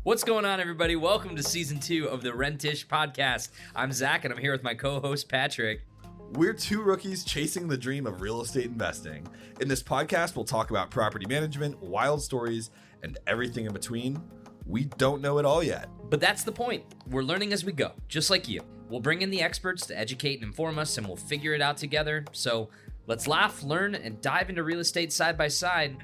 What's going on, everybody? Welcome to Season 2 of the Rent-ish podcast. I'm Zach, and I'm here with my co-host, Patrick. We're two rookies chasing the dream of real estate investing. In this podcast, we'll talk about property management, wild stories, and everything in between. We don't know it all yet. But that's the point. We're learning as we go, just like you. We'll bring in the experts to educate and inform us, and we'll figure it out together. So let's laugh, learn, and dive into real estate side by side.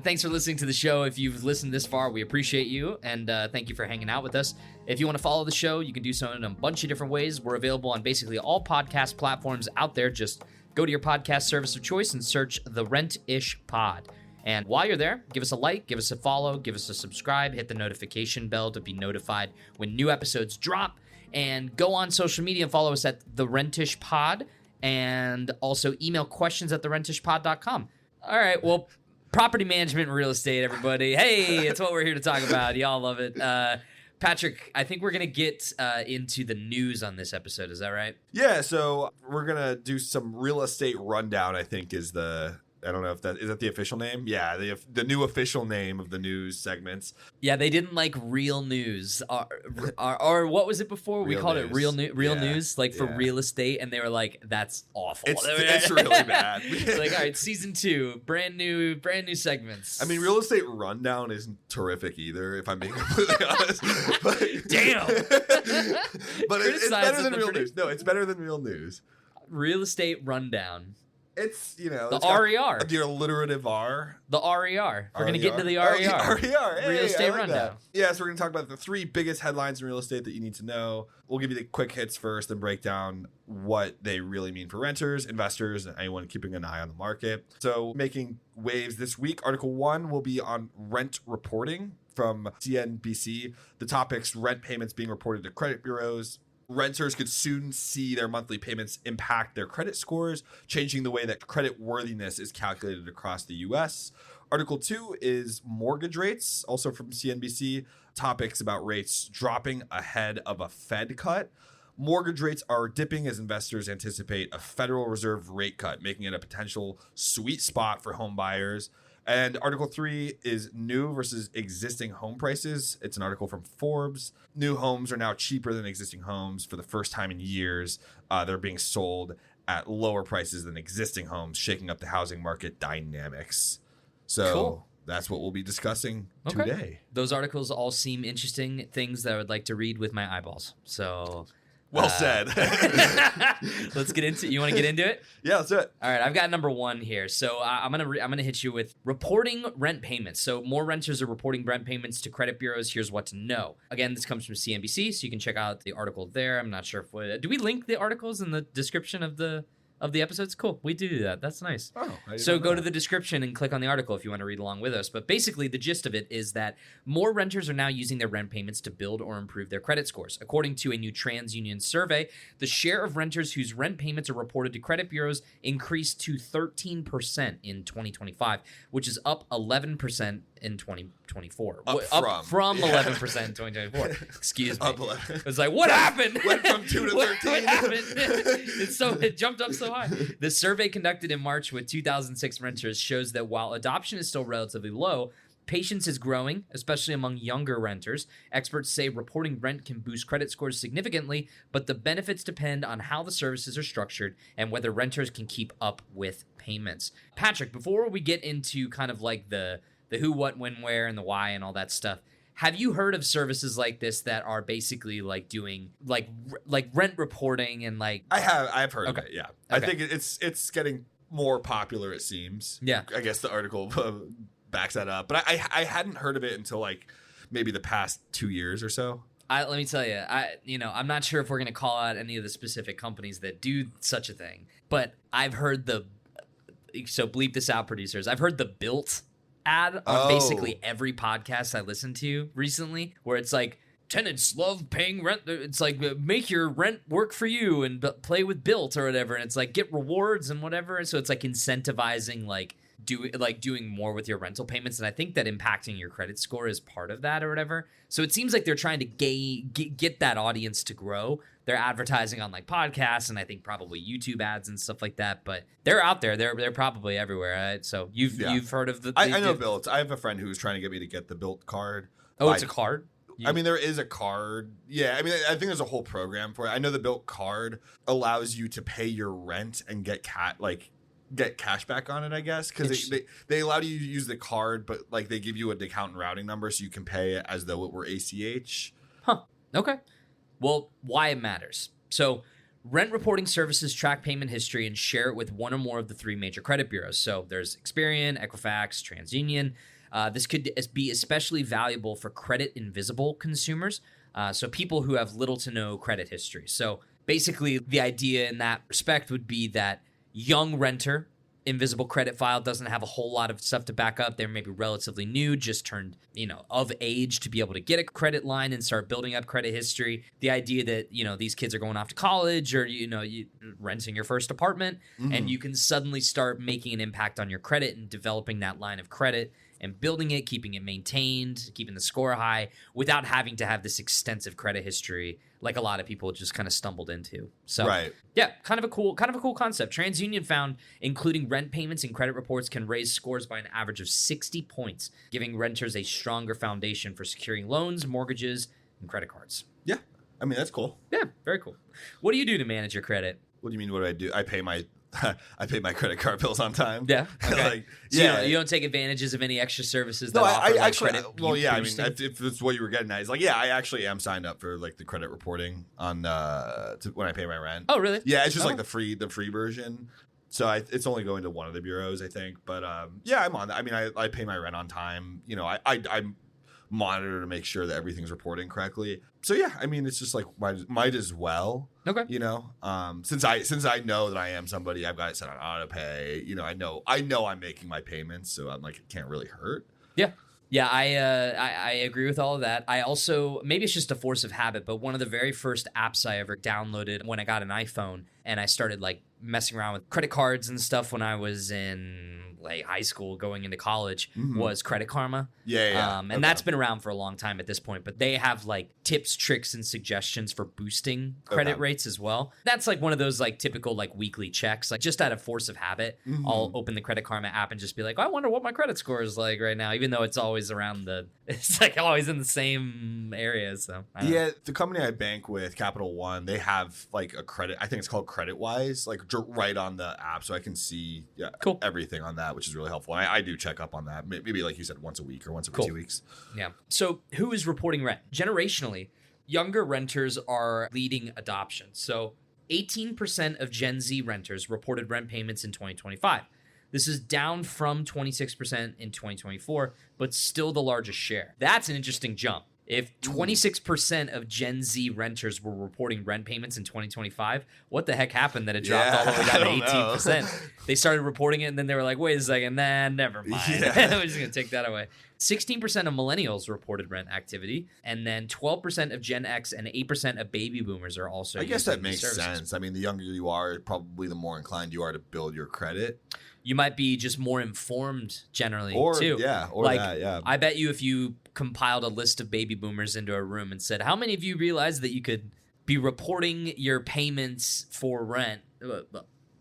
Thanks for listening to the show. If you've listened this far, we appreciate you, and thank you for hanging out with us. If you want to follow the show, you can do so in a bunch of different ways. We're available on basically all podcast platforms out there. Just go to your podcast service of choice and search the Rent-ish Pod. And while you're there, give us a like, give us a follow, give us a subscribe, hit the notification bell to be notified when new episodes drop, and go on social media and follow us at the Rent-ish Pod. And also email questions at therentishpod.com. All right, well, property management and real estate, everybody. Hey, it's what we're here to talk about. Y'all love it. Patrick, I think we're going to get into the news on this episode. Is that right? Yeah, so we're going to do some real estate rundown, I think is I don't know if is that the official name? Yeah, the new official name of the news segments. Yeah, they didn't like real news. Or what was it before? We called it real news, like for real estate, and they were like, that's awful. It's really bad. Like, all right, season 2, brand new segments. I mean, real estate rundown isn't terrific either, if I'm being completely honest. But, damn. But it's better than real news. No, it's better than real news. Real estate rundown. It's, the it's RER. The alliterative R. The RER. We're going to get into the RER. RER. Hey, real estate like rundown. That. Yeah, so we're going to talk about the 3 biggest headlines in real estate that you need to know. We'll give you the quick hits first and break down what they really mean for renters, investors, and anyone keeping an eye on the market. So making waves this week, Article 1 will be on rent reporting from CNBC. The topics: rent payments being reported to credit bureaus. Renters could soon see their monthly payments impact their credit scores, changing the way that credit worthiness is calculated across the U.S. Article 2 is mortgage rates, also from CNBC. Topics about rates dropping ahead of a Fed cut. Mortgage rates are dipping as investors anticipate a Federal Reserve rate cut, making it a potential sweet spot for home buyers. And Article 3 is new versus existing home prices. It's an article from Forbes. New homes are now cheaper than existing homes for the first time in years. They're being sold at lower prices than existing homes, shaking up the housing market dynamics. So cool. That's what we'll be discussing today. Those articles all seem interesting, things that I would like to read with my eyeballs. So... Well said. Let's get into it. You want to get into it? Yeah, let's do it. All right, I've got number 1 here. So I'm gonna hit you with reporting rent payments. So more renters are reporting rent payments to credit bureaus. Here's what to know. Again, this comes from CNBC, so you can check out the article there. I'm not sure if do we link the articles in the description of the episodes? Cool. We do that. That's nice. So go to the description and click on the article if you want to read along with us. But basically, the gist of it is that more renters are now using their rent payments to build or improve their credit scores. According to a new TransUnion survey, the share of renters whose rent payments are reported to credit bureaus increased to 13% in 2025, which is up 11% in 2024. Up from 11% in 2024. Excuse me. Up 11. It's like, what happened? Went from 2 to 13. What happened? It jumped up so high. The survey conducted in March with 2006 renters shows that while adoption is still relatively low, patience is growing, especially among younger renters. Experts say reporting rent can boost credit scores significantly, but the benefits depend on how the services are structured and whether renters can keep up with payments. Patrick, before we get into kind of like the who, what, when, where, and the why and all that stuff, have you heard of services like this that are basically like doing like rent reporting and like? I've heard of it. Yeah, Okay. I think it's getting more popular. It seems. Yeah, I guess the article backs that up, but I hadn't heard of it until like maybe the past 2 years or so. Let me tell you, I'm not sure if we're gonna call out any of the specific companies that do such a thing, but I've heard so bleep this out, producers. I've heard the Built ad on basically every podcast I listened to recently, where it's like, tenants love paying rent. It's like, make your rent work for you and play with Built or whatever. And it's like, get rewards and whatever. So it's like incentivizing doing more with your rental payments. And I think that impacting your credit score is part of that or whatever. So it seems like they're trying to get that audience to grow. They're advertising on like podcasts and I think probably YouTube ads and stuff like that. But they're out there. They're probably everywhere. Right? So you've heard of the. I know Built. I have a friend who was trying to get me to get the Built card. Oh, it's a card? I mean, there is a card. Yeah, I mean, I think there's a whole program for it. I know the Built card allows you to pay your rent and get cash back on it, I guess, because they allow you to use the card, but like they give you an account and routing number so you can pay it as though it were ACH. Huh. Okay. Well, why it matters. So rent reporting services track payment history and share it with one or more of the three major credit bureaus. So there's Experian, Equifax, TransUnion. This could be especially valuable for credit invisible consumers, so people who have little to no credit history. So basically, the idea in that respect would be that young renter, invisible credit file, doesn't have a whole lot of stuff to back up. They're maybe relatively new, just turned, of age to be able to get a credit line and start building up credit history. The idea that, these kids are going off to college or, you renting your first apartment, and you can suddenly start making an impact on your credit and developing that line of credit and building it, keeping it maintained, keeping the score high without having to have this extensive credit history like a lot of people just kind of stumbled into. So, right. Yeah, kind of a cool concept. TransUnion found including rent payments and credit reports can raise scores by an average of 60 points, giving renters a stronger foundation for securing loans, mortgages, and credit cards. Yeah. I mean, that's cool. Yeah, very cool. What do you do to manage your credit? What do you mean, what do I do? I pay my credit card bills on time. Yeah. Okay. So you don't take advantages of any extra services that I offer actually, credit. well, yeah, boosting? I mean, if that's what you were getting at, is I actually am signed up for like the credit reporting on when I pay my rent. Oh, really? Yeah, it's just like the free version. So it's only going to one of the bureaus, I think. But yeah, I'm on that. I mean, I pay my rent on time. I monitor to make sure that everything's reporting correctly. So yeah, I mean, it's just like might as well. Okay. Since I know that I am somebody, I've got it set on auto pay. I know I'm making my payments, so I'm like, it can't really hurt. Yeah. Yeah, I agree with all of that. I also, maybe it's just a force of habit, but one of the very first apps I ever downloaded when I got an iPhone and I started like messing around with credit cards and stuff when I was in like high school going into college was Credit Karma. Yeah. And that's been around for a long time at this point, but they have like tips, tricks, and suggestions for boosting credit rates as well. That's like one of those like typical like weekly checks, like just out of force of habit, I'll open the Credit Karma app and just be like, I wonder what my credit score is like right now, even though it's always around it's like always in the same area. So yeah, the company I bank with, Capital One, they have like a credit, I think it's called CreditWise, like right on the app, so I can see everything on that, which is really helpful. I do check up on that, maybe like you said, once a week or once every 2 weeks. Yeah. So who is reporting rent? Generationally, younger renters are leading adoption. So 18% of Gen Z renters reported rent payments in 2025. This is down from 26% in 2024, but still the largest share. That's an interesting jump. If 26% of Gen Z renters were reporting rent payments in 2025, what the heck happened that it dropped all the way down to 18%? They started reporting it, and then they were like, wait a second, never mind. We're just going to take that away. 16% of millennials reported rent activity, and then 12% of Gen X and 8% of baby boomers are also using these services. I guess that makes sense. I mean, the younger you are, probably the more inclined you are to build your credit. You might be just more informed generally, too. Yeah, or like, that, yeah. I bet you if you compiled a list of baby boomers into a room and said, how many of you realize that you could be reporting your payments for rent?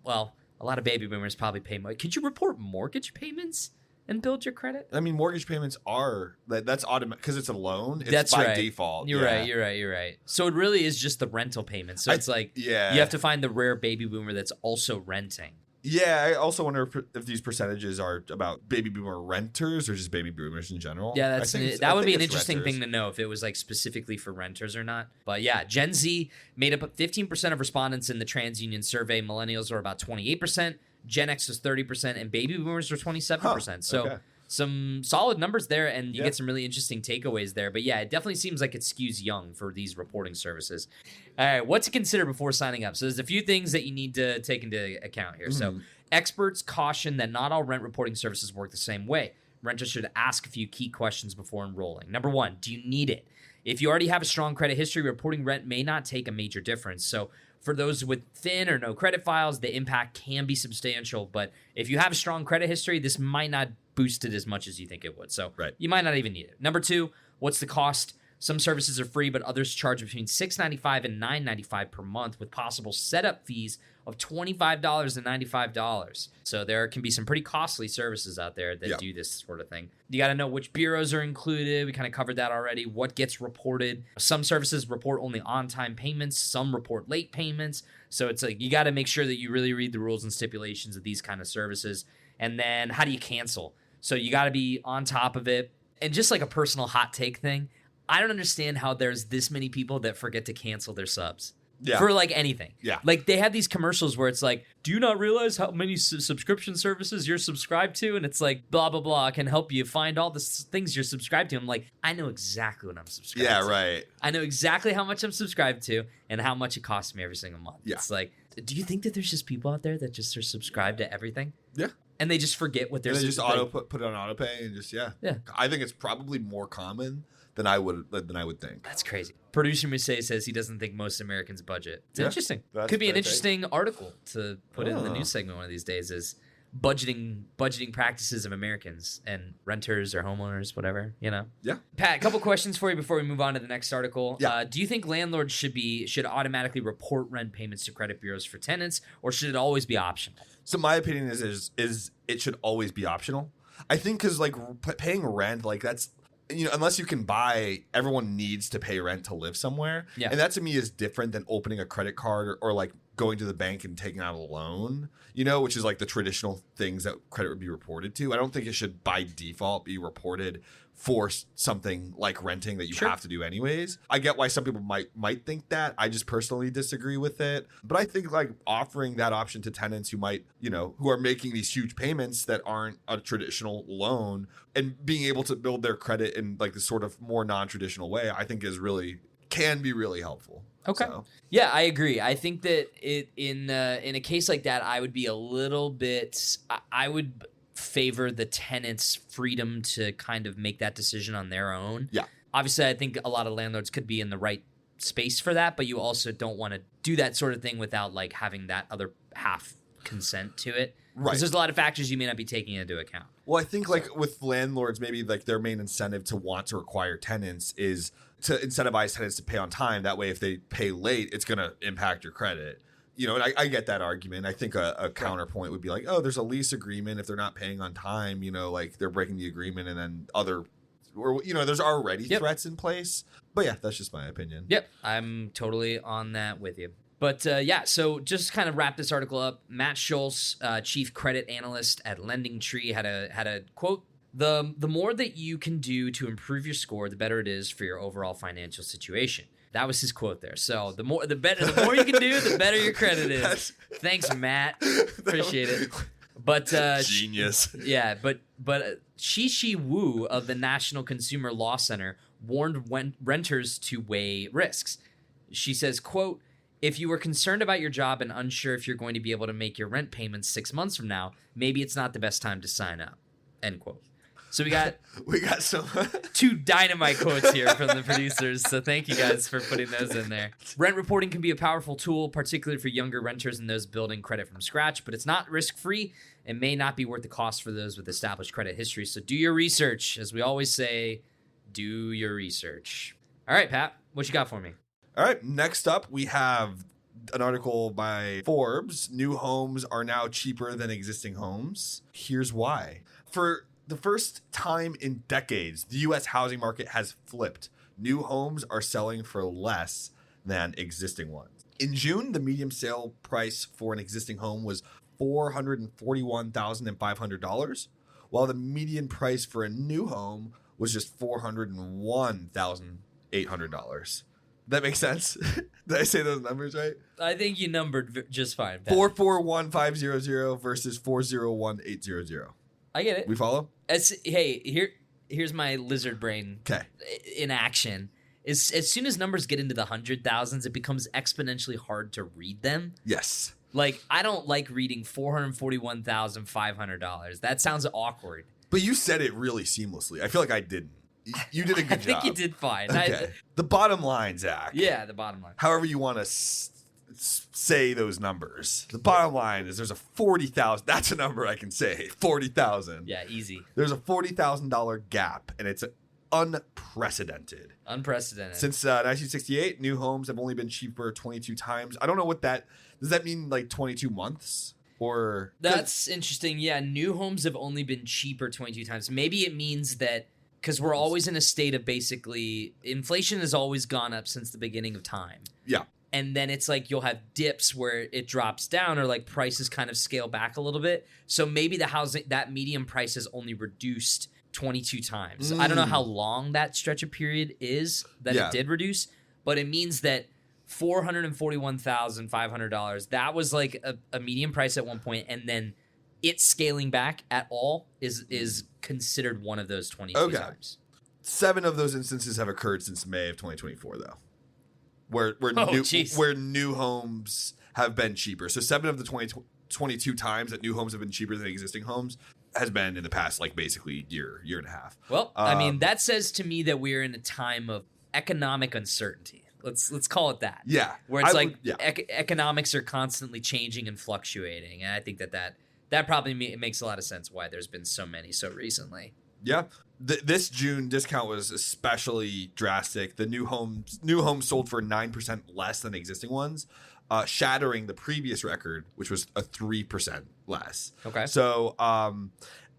Well, a lot of baby boomers probably pay more. Could you report mortgage payments and build your credit? I mean, mortgage payments that's automatic because it's a loan. It's that's by right. default. You're right. So it really is just the rental payments. So it's like you have to find the rare baby boomer that's also renting. Yeah, I also wonder if these percentages are about baby boomer renters or just baby boomers in general. Yeah, that would be an interesting thing to know if it was like specifically for renters or not. But yeah, Gen Z made up 15% of respondents in the TransUnion survey. Millennials are about 28%. Gen X was 30%, and baby boomers were 27%. So some solid numbers there, and you get some really interesting takeaways there. But yeah, it definitely seems like it skews young for these reporting services. All right, what to consider before signing up? So there's a few things that you need to take into account here. So experts caution that not all rent reporting services work the same way. Renters should ask a few key questions before enrolling. Number one, do you need it? If you already have a strong credit history, reporting rent may not take a major difference. So for those with thin or no credit files, the impact can be substantial. But if you have a strong credit history, this might not boost it as much as you think it would. So you might not even need it. Number two, what's the cost? Some services are free, but others charge between $6.95 and $9.95 per month with possible setup fees of $25 and $95. So there can be some pretty costly services out there that do this sort of thing. You got to know which bureaus are included. We kind of covered that already. What gets reported. Some services report only on-time payments. Some report late payments. So it's like you got to make sure that you really read the rules and stipulations of these kind of services. And then how do you cancel? So you got to be on top of it. And just like a personal hot take thing, I don't understand how there's this many people that forget to cancel their subs. For like anything. Yeah. Like they have these commercials where it's like, do you not realize how many subscription services you're subscribed to? And it's like, blah, blah, blah, can help you find all the things you're subscribed to. I'm like, I know exactly what I'm subscribed to. Yeah, right. I know exactly how much I'm subscribed to and how much it costs me every single month. Yeah. It's like, do you think that there's just people out there that just are subscribed to everything? Yeah. And they just forget what they're and they just put it on auto pay and just yeah. I think it's probably more common than I would think. That's crazy. Producer Musay says he doesn't think most Americans budget. It's interesting. Could be an interesting article to put in the news segment one of these days is budgeting practices of Americans and renters or homeowners, whatever, you know? Yeah. Pat, a couple questions for you before we move on to the next article. Yeah. Do you think landlords should automatically report rent payments to credit bureaus for tenants, or should it always be optional? So my opinion is it should always be optional. I think because like paying rent, like that's, you know, unless you can buy, everyone needs to pay rent to live somewhere. Yeah. And that to me is different than opening a credit card or like going to the bank and taking out a loan, you know, which is like the traditional things that credit would be reported to. I don't think it should by default be reported for something like renting that you have to do anyways. I get why some people might think that. I just personally disagree with it. But I think like offering that option to tenants who might, you know, who are making these huge payments that aren't a traditional loan and being able to build their credit in like this sort of more non-traditional way, I think can be really helpful. Okay. So. Yeah, I agree. I think that in a case like that, I would be a little bit. I would favor the tenant's freedom to kind of make that decision on their own. Yeah. Obviously, I think a lot of landlords could be in the right space for that, but you also don't want to do that sort of thing without like having that other half consent to it. Right. Because there's a lot of factors you may not be taking into account. Well, I think like with landlords, maybe like their main incentive to want to require tenants is to incentivize tenants to pay on time. That way, if they pay late, it's going to impact your credit. You know, and I get that argument. I think a counterpoint would be like, oh, there's a lease agreement. If they're not paying on time, you know, like they're breaking the agreement and then there's already threats in place. But yeah, that's just my opinion. Yep. I'm totally on that with you. But so just kind of wrap this article up. Matt Schultz, chief credit analyst at LendingTree, had a quote. The more that you can do to improve your score, the better it is for your overall financial situation. That was his quote there. So the more you can do, the better your credit is. Thanks, Matt. Appreciate it. But genius. Yeah, but Shi Wu of the National Consumer Law Center warned renters to weigh risks. She says, quote, "If you are concerned about your job and unsure if you're going to be able to make your rent payments 6 months from now, maybe it's not the best time to sign up." End quote. So we got some two dynamite quotes here from the producers. So thank you guys for putting those in there. Rent reporting can be a powerful tool, particularly for younger renters and those building credit from scratch, but it's not risk-free and may not be worth the cost for those with established credit history. So do your research. As we always say, do your research. All right, Pat, what you got for me? All right, next up we have an article by Forbes. New homes are now cheaper than existing homes. Here's why. For the first time in decades, the U.S. housing market has flipped. New homes are selling for less than existing ones. In June, the median sale price for an existing home was $441,500, while the median price for a new home was just $401,800. That makes sense? Did I say those numbers right? I think you numbered just fine, Pat. 441,500 versus 401,800. I get it. We follow? Here's my lizard brain in action. As soon as numbers get into the 100,000s, it becomes exponentially hard to read them. Yes. Like, I don't like reading $441,500. That sounds awkward. But you said it really seamlessly. I feel like I didn't. You did a good job. I think you did fine. Okay. The bottom line, Zach. Yeah, the bottom line. However you want to say those numbers. The bottom line is there's a 40,000. That's a number I can say. 40,000. Yeah, easy. There's a $40,000 gap, and it's unprecedented. Unprecedented. Since 1968, new homes have only been cheaper 22 times. I don't know what that Does that mean like 22 months? Or that's interesting. Yeah, new homes have only been cheaper 22 times. Maybe it means that because we're always in a state of basically inflation has always gone up since the beginning of time. Yeah. And then it's like you'll have dips where it drops down or like prices kind of scale back a little bit. So maybe the housing, that median price is only reduced 22 times. I don't know how long that stretch of period is that it did reduce, but it means that $441,500, that was like a median price at one point, and then it scaling back at all is considered one of those 22 times. 7 of those instances have occurred since May of 2024, though, where new homes have been cheaper. So 7 of the 22 times that new homes have been cheaper than existing homes has been in the past, like basically year and a half. Well, I mean, that says to me that we're in a time of economic uncertainty. Let's call it that. Yeah. Where it's economics are constantly changing and fluctuating. And I think that probably makes a lot of sense why there's been so many so recently. Yeah. This June discount was especially drastic. The new homes sold for 9% less than existing ones, shattering the previous record, which was a 3% less. Okay. So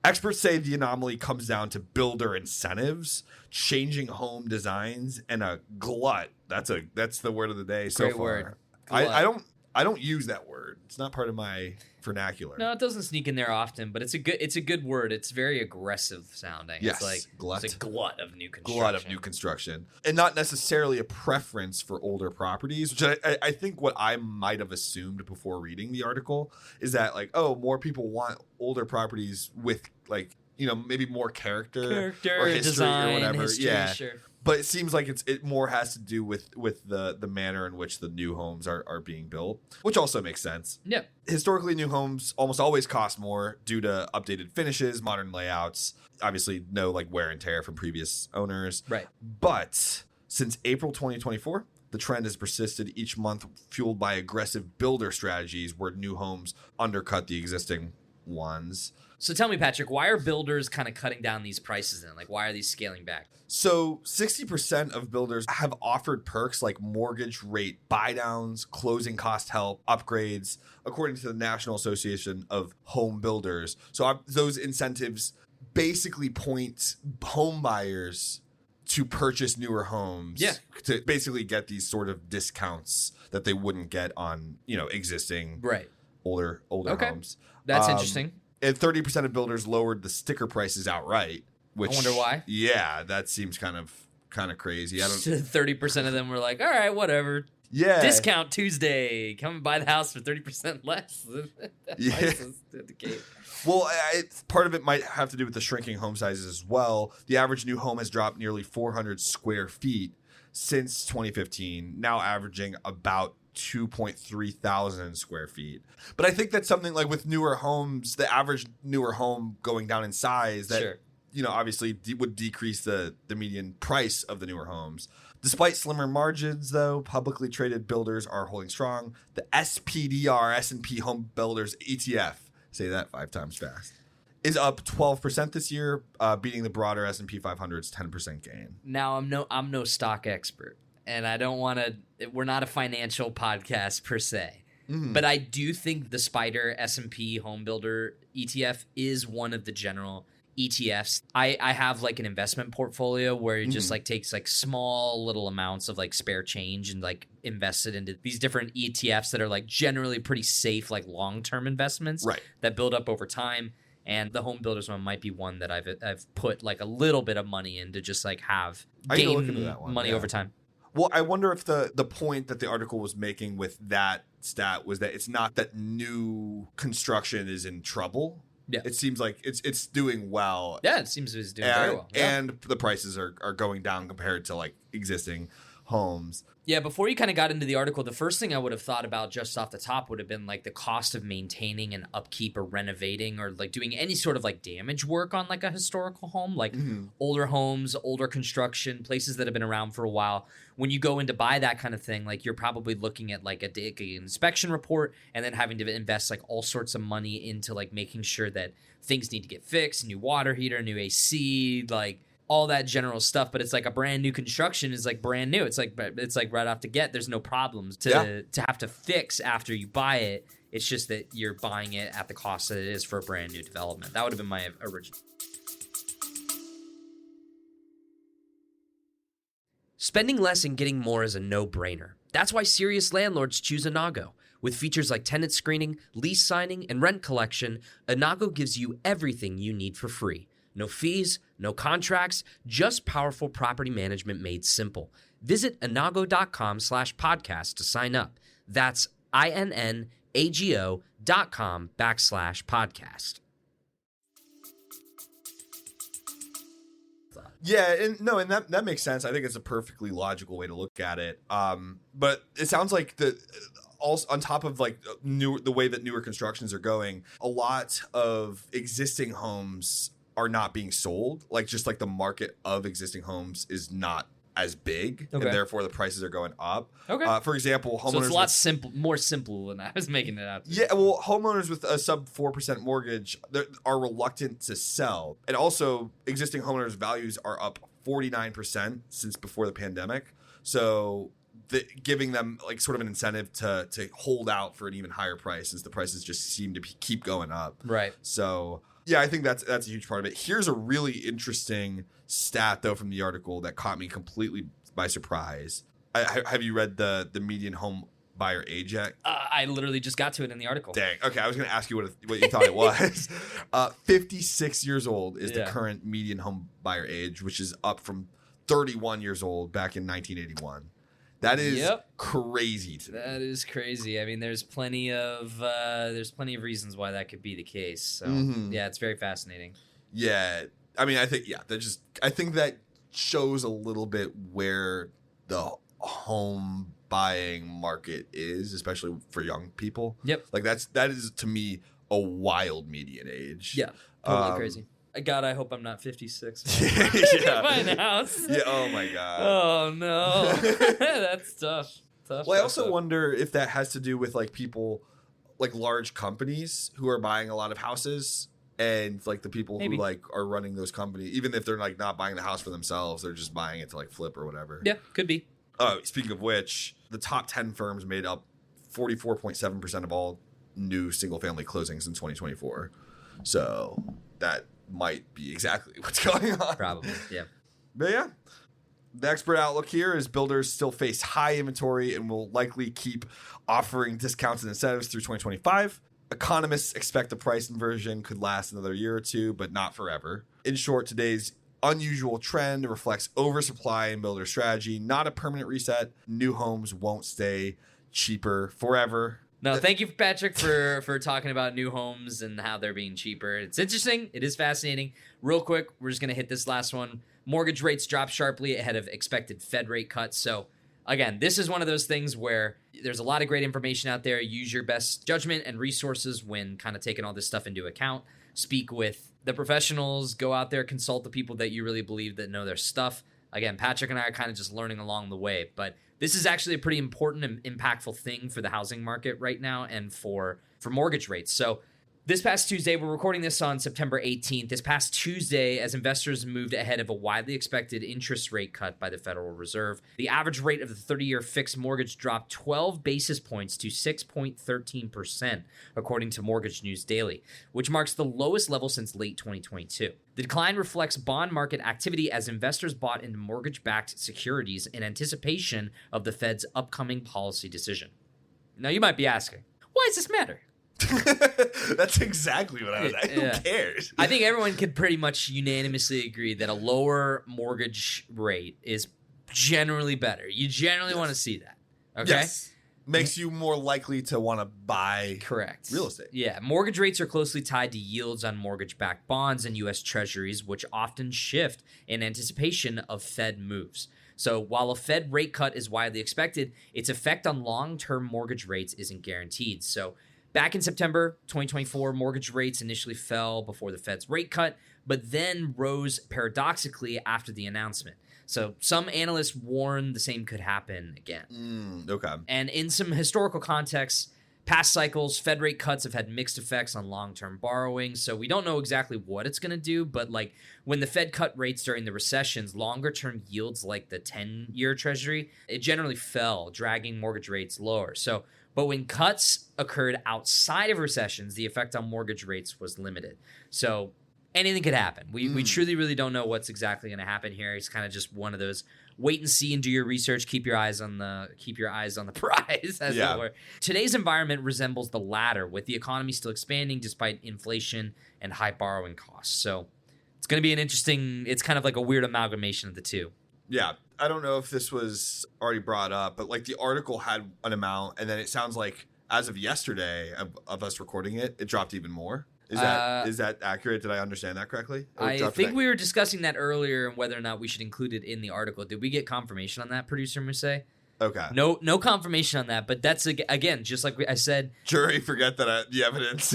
experts say the anomaly comes down to builder incentives, changing home designs, and a glut. That's the word of the day so Great far. Word. I don't use that word. It's not part of my vernacular. No, it doesn't sneak in there often, but it's a good word. It's very aggressive sounding. Yes, it's like glut. It's a glut of new construction. Glut of new construction. And not necessarily a preference for older properties, which I think what I might have assumed before reading the article is that like, oh, more people want older properties with like, you know, maybe more character or history design, or whatever. History, yeah. Sure. But it seems like it more has to do with the manner in which the new homes are being built, which also makes sense. Yeah. Historically, new homes almost always cost more due to updated finishes, modern layouts, obviously no like wear and tear from previous owners. Right. But since April 2024, the trend has persisted each month, fueled by aggressive builder strategies where new homes undercut the existing ones. So tell me, Patrick, why are builders kind of cutting down these prices then? Like, why are these scaling back? So 60% of builders have offered perks like mortgage rate buy downs, closing cost help, upgrades, according to the National Association of Home Builders. So those incentives basically point home buyers to purchase newer homes, to basically get these sort of discounts that they wouldn't get on, you know, existing older homes. That's interesting. And 30% of builders lowered the sticker prices outright. Which, I wonder why. Yeah, that seems kind of crazy. I don't. 30% of them were like, "All right, whatever. Yeah, discount Tuesday. Come and buy the house for 30% less." Yeah. Well, part of it might have to do with the shrinking home sizes as well. The average new home has dropped nearly 400 square feet since 2015, now averaging about 2.3 thousand square feet. But I think that's something like with newer homes, the average newer home going down in size that, you know, obviously would decrease the median price of the newer homes. Despite slimmer margins, though, publicly traded builders are holding strong. The SPDR, S&P Home Builders ETF, say that 5 times fast, is up 12% this year, beating the broader S&P 500's 10% gain. Now, I'm no stock expert. And I don't want to, we're not a financial podcast per se, but I do think the Spider S&P Home Builder ETF is one of the general ETFs. I have like an investment portfolio where it just like takes like small little amounts of like spare change and like invest it into these different ETFs that are like generally pretty safe, like long-term investments that build up over time. And the Home Builders one might be one that I've put like a little bit of money in to just like have gain money over time. Well, I wonder if the point that the article was making with that stat was that it's not that new construction is in trouble. Yeah. It seems like it's doing well. Yeah, it seems it's doing very well. Yeah. And the prices are going down compared to like existing homes. Yeah, before you kind of got into the article, the first thing I would have thought about just off the top would have been like the cost of maintaining and upkeep or renovating or like doing any sort of like damage work on like a historical home, like older homes, older construction, places that have been around for a while. When you go in to buy that kind of thing, like you're probably looking at like an inspection report and then having to invest like all sorts of money into like making sure that things need to get fixed, new water heater, new AC, like all that general stuff, but it's like a brand new construction is like brand new. It's like right off the get. There's no problems to have to fix after you buy it. It's just that you're buying it at the cost that it is for a brand new development. That would have been my original. Spending less and getting more is a no-brainer. That's why serious landlords choose Inago. With features like tenant screening, lease signing, and rent collection, Inago gives you everything you need for free. No fees, no contracts, just powerful property management made simple. Visit inago.com/podcast to sign up. That's inago.com/podcast. Yeah, and that makes sense. I think it's a perfectly logical way to look at it. But it sounds like also on top of like the way that newer constructions are going, a lot of existing homes are not being sold. Like just like the market of existing homes is not as big, and therefore the prices are going up. Okay. For example, homeowners. So it's a lot more simple than I was making it out. Yeah, well, homeowners with a sub 4% mortgage are reluctant to sell, and also existing homeowners' values are up 49% since before the pandemic. So giving them like sort of an incentive to hold out for an even higher price, since the prices just seem to keep going up. Right. So yeah, I think that's a huge part of it. Here's a really interesting stat though from the article that caught me completely by surprise. Have you read the median home buyer age yet? I literally just got to it in the article. Dang. Okay, I was going to ask you what you thought it was. 56 years old is the current median home buyer age, which is up from 31 years old back in 1981. That is crazy to me. That is crazy. I mean, there's plenty of reasons why that could be the case. So yeah, it's very fascinating. Yeah, I mean, I think I think that shows a little bit where the home buying market is, especially for young people. Yep. Like that is to me a wild median age. Yeah, totally crazy. God, I hope I'm not 56. Buying a house. Yeah. Oh my God. Oh no, that's tough. Well, I also wonder if that has to do with like people, like large companies who are buying a lot of houses, and like the people who like are running those companies, even if they're like not buying the house for themselves, they're just buying it to like flip or whatever. Yeah, could be. Speaking of which, the top 10 firms made up 44.7% of all new single family closings in 2024. So that might be exactly what's going on. Probably, yeah. But yeah, the expert outlook here is builders still face high inventory and will likely keep offering discounts and incentives through 2025. Economists expect the price inversion could last another year or two, but not forever. In short, today's unusual trend reflects oversupply in builder strategy, not a permanent reset. New homes won't stay cheaper forever. No, thank you, Patrick, for talking about new homes and how they're being cheaper. It's interesting. It is fascinating. Real quick, we're just going to hit this last one. Mortgage rates dropped sharply ahead of expected Fed rate cuts. So, again, this is one of those things where there's a lot of great information out there. Use your best judgment and resources when kind of taking all this stuff into account. Speak with the professionals. Go out there, consult the people that you really believe that know their stuff. Again, Patrick and I are kind of just learning along the way, but this is actually a pretty important and impactful thing for the housing market right now and for mortgage rates. So this past Tuesday, we're recording this on September 18th. This past Tuesday, as investors moved ahead of a widely expected interest rate cut by the Federal Reserve, the average rate of the 30-year fixed mortgage dropped 12 basis points to 6.13%, according to Mortgage News Daily, which marks the lowest level since late 2022. The decline reflects bond market activity as investors bought into mortgage-backed securities in anticipation of the Fed's upcoming policy decision. Now, you might be asking, why does this matter? That's exactly what I was like. Who cares? I think everyone could pretty much unanimously agree that a lower mortgage rate is generally better. You generally want to see that. Okay? Yes. Makes you more likely to want to buy real estate. Yeah. Mortgage rates are closely tied to yields on mortgage-backed bonds and U.S. Treasuries, which often shift in anticipation of Fed moves. So while a Fed rate cut is widely expected, its effect on long-term mortgage rates isn't guaranteed. So back in September 2024, mortgage rates initially fell before the Fed's rate cut, but then rose paradoxically after the announcement. So some analysts warn the same could happen again. Okay. And in some historical context, Past cycles, Fed rate cuts have had mixed effects on long-term borrowing, so we don't know exactly what it's going to do, but like when the Fed cut rates during the recessions, longer-term yields like the 10-year Treasury, it generally fell, dragging mortgage rates lower. But when cuts occurred outside of recessions, the effect on mortgage rates was limited. So anything could happen. We truly really don't know what's exactly going to happen here. It's kind of just one of those wait and see and do your research. Keep your eyes on the prize, as it were. Today's environment resembles the latter, with the economy still expanding despite inflation and high borrowing costs. So it's going to be an interesting. It's kind of like a weird amalgamation of the two. Yeah, I don't know if this was already brought up, but like the article had an amount, and then it sounds like as of yesterday of us recording it, it dropped even more. Is that accurate? Did I understand that correctly? I think we were discussing that earlier and whether or not we should include it in the article. Did we get confirmation on that, producer Mousse? Okay. No confirmation on that, but that's, again, just like I said. Jury, forget that the evidence.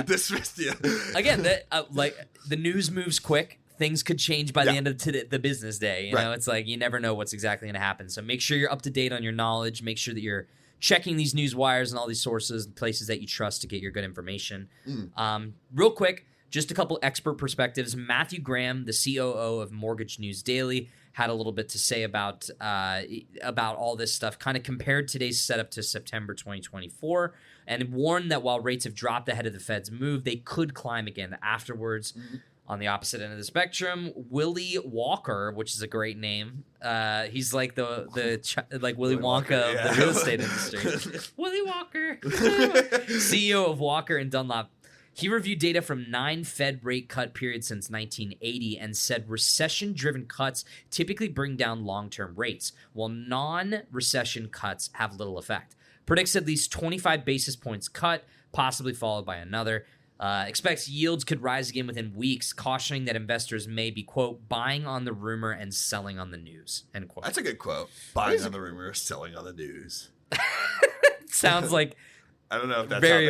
Dismissed you. Again, like the news moves quick. Things could change by the end of the business day. You know, it's like you never know what's exactly going to happen. So make sure you're up to date on your knowledge. Make sure that you're checking these news wires and all these sources and places that you trust to get your good information. Real quick, just a couple expert perspectives. Matthew Graham, the COO of Mortgage News Daily, had a little bit to say about all this stuff, kind of compared today's setup to September 2024, and warned that while rates have dropped ahead of the Fed's move, they could climb again afterwards. On the opposite end of the spectrum, Willie Walker, which is a great name. He's like the Willy Wonka of the real estate industry. Willie Walker, CEO of Walker and Dunlop. He reviewed data from 9 Fed rate cut periods since 1980 and said recession-driven cuts typically bring down long-term rates, while non-recession cuts have little effect. Predicts at least 25 basis points cut, possibly followed by another. Expects yields could rise again within weeks, cautioning that investors may be, quote, buying on the rumor and selling on the news, end quote. That's a good quote. Buying on the rumor, selling on the news. Sounds like I don't know if that's very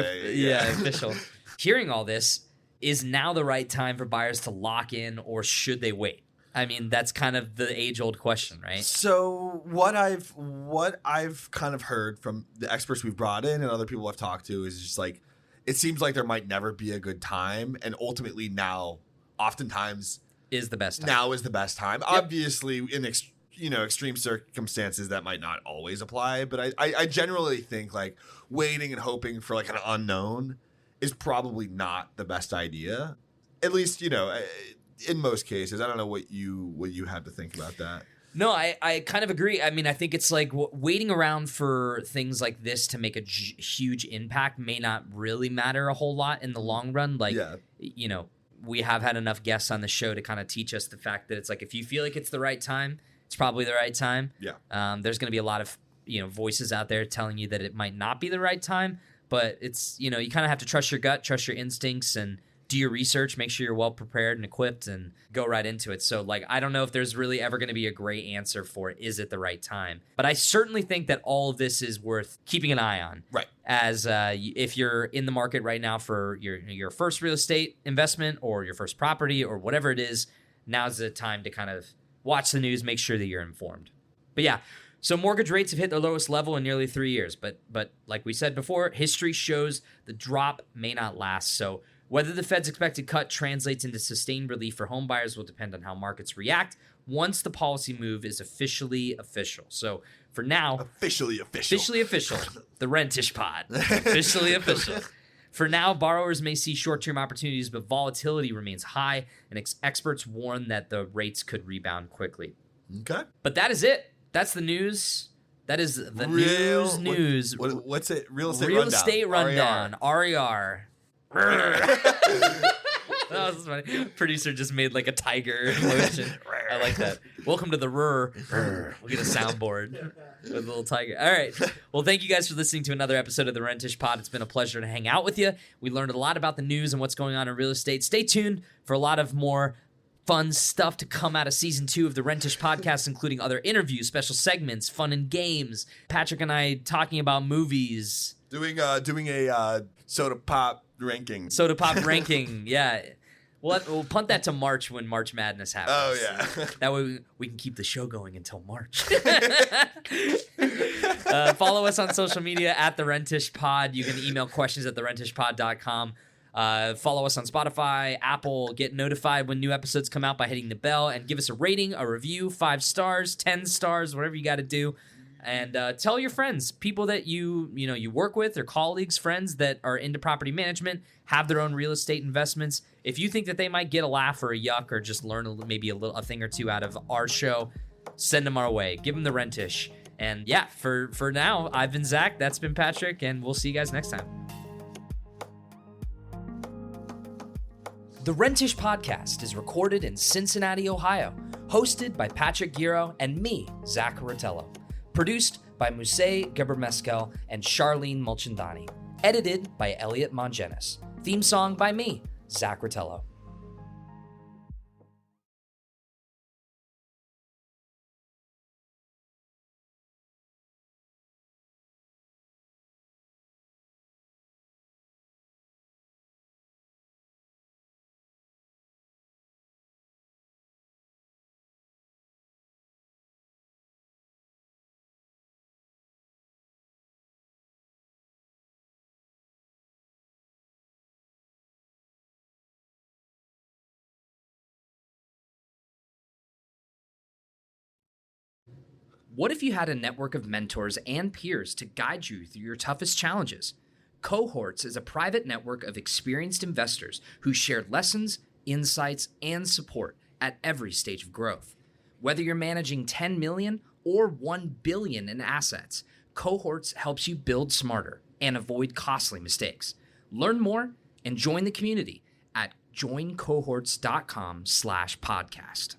official. Hearing all this, is now the right time for buyers to lock in, or should they wait? I mean, that's kind of the age-old question, right? So what I've kind of heard from the experts we've brought in and other people I've talked to is just like, it seems like there might never be a good time, and ultimately now, oftentimes, is the best time. Now is the best time. Yep. Obviously, in extreme circumstances, that might not always apply, but I generally think like waiting and hoping for like an unknown is probably not the best idea. At least, in most cases. I don't know what you have to think about that. No, I kind of agree. I mean, I think it's like waiting around for things like this to make a huge impact may not really matter a whole lot in the long run. Like, we have had enough guests on the show to kind of teach us the fact that it's like, if you feel like it's the right time, it's probably the right time. Yeah. There's going to be a lot of, voices out there telling you that it might not be the right time, but it's, you kind of have to trust your gut, trust your instincts, and do your research, make sure you're well prepared and equipped, and go right into it. So, like, I don't know if there's really ever going to be a great answer for is it the right time. But I certainly think that all of this is worth keeping an eye on. Right. As if you're in the market right now for your first real estate investment or your first property or whatever it is, now's the time to kind of watch the news, make sure that you're informed. But yeah, so mortgage rates have hit their lowest level in nearly 3 years. But like we said before, history shows the drop may not last. So whether the Fed's expected cut translates into sustained relief for home buyers will depend on how markets react once the policy move is officially official. So for now, officially official, the Rentish Pod, officially official. For now, borrowers may see short-term opportunities, but volatility remains high, and experts warn that the rates could rebound quickly. Okay. But that is it. That's the news. That is the news. What's it? Real estate rundown. RER. That was funny. Producer just made like a tiger motion. I like that. Welcome to the RER. We'll get a soundboard with a little tiger. All right. Well, thank you guys for listening to another episode of the Rentish Pod. It's been a pleasure to hang out with you. We learned a lot about the news and what's going on in real estate. Stay tuned for a lot of more fun stuff to come out of season 2 of the Rentish Podcast, including other interviews, special segments, fun and games. Patrick and I talking about movies. Doing a soda pop ranking. Yeah. We'll punt that to March when March Madness happens. Oh, yeah. That way we can keep the show going until March. Follow us on social media at The Rentish Pod. You can email questions at therentishpod.com. Follow us on Spotify, Apple. Get notified when new episodes come out by hitting the bell, and give us a rating, a review, 5 stars, 10 stars, whatever you got to do. And tell your friends, people that you work with, or colleagues, friends that are into property management, have their own real estate investments. If you think that they might get a laugh or a yuck or just learn maybe a thing or two out of our show, send them our way. Give them the Rentish. And yeah, for now, I've been Zach. That's been Patrick, and we'll see you guys next time. The Rentish Podcast is recorded in Cincinnati, Ohio, hosted by Patrick Giro and me, Zach Rottello. Produced by Musei Gebermeskel and Charlene Mulchandani. Edited by Elliot Mongenis. Theme song by me, Zach Rottello. What if you had a network of mentors and peers to guide you through your toughest challenges? Cohorts is a private network of experienced investors who share lessons, insights, and support at every stage of growth. Whether you're managing 10 million or 1 billion in assets, Cohorts helps you build smarter and avoid costly mistakes. Learn more and join the community at joincohorts.com/podcast.